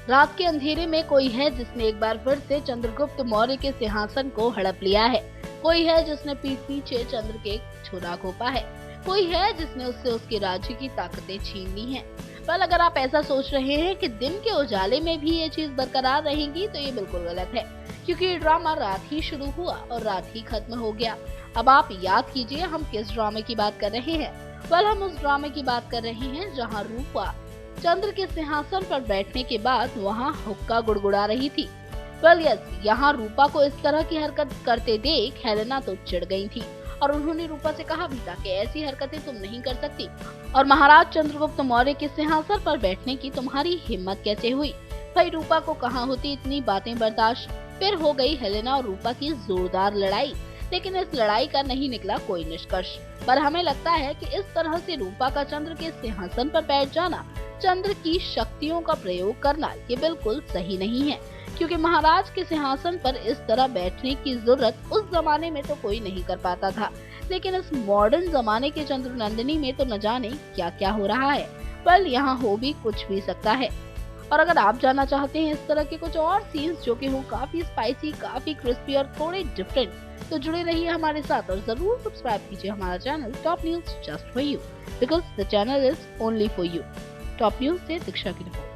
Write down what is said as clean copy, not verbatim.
रात के अंधेरे में कोई है जिसने एक बार फिर से चंद्रगुप्त मौर्य के सिंहासन को हड़प लिया है। कोई है जिसने पीठ पीछे चंद्र के छुरा घोंपा है। कोई है जिसने उससे उसके राज्य की ताकतें छीन ली हैं। पर अगर आप ऐसा सोच रहे हैं कि दिन के उजाले में भी ये चीज बरकरार रहेगी तो ये बिल्कुल गलत है, क्योंकि ये ड्रामा रात ही शुरू हुआ और रात ही खत्म हो गया। अब आप याद कीजिए हम किस ड्रामे की बात कर रहे हैं। हम उस ड्रामे की बात कर रहे हैं जहाँ रूपा चंद्र के सिंहासन पर बैठने के बाद वहाँ हुक्का गुड़गुड़ा रही थी। यहाँ रूपा को इस तरह की हरकत करते देख हेलेना तो चिढ़ गई थी और उन्होंने रूपा से कहा भी था कि ऐसी हरकतें तुम नहीं कर सकती और महाराज चंद्रगुप्त मौर्य के सिंहासन पर बैठने की तुम्हारी हिम्मत कैसे हुई। भाई रूपा को कहाँ होती इतनी बातें बर्दाश्त। फिर हो गई हेलेना और रूपा की जोरदार लड़ाई, लेकिन इस लड़ाई का नहीं निकला कोई निष्कर्ष। पर हमें लगता है कि इस तरह से रूपा का चंद्र के सिंहासन पर बैठ जाना, चंद्र की शक्तियों का प्रयोग करना, ये बिल्कुल सही नहीं है, क्योंकि महाराज के सिंहासन पर इस तरह बैठने की जरूरत उस जमाने में तो कोई नहीं कर पाता था, लेकिन इस मॉडर्न जमाने के चंद्र नंदिनी में तो न जाने क्या क्या हो रहा है। पर यहाँ हो भी कुछ भी सकता है। और अगर आप जानना चाहते हैं इस तरह के कुछ और सीन्स जो कि हो काफी स्पाइसी, काफी क्रिस्पी और थोड़े डिफरेंट, तो जुड़े रहिए हमारे साथ और जरूर सब्सक्राइब कीजिए हमारा channel top news just for you, because the channel is only for you. Top news से दीक्षा की रिपोर्ट।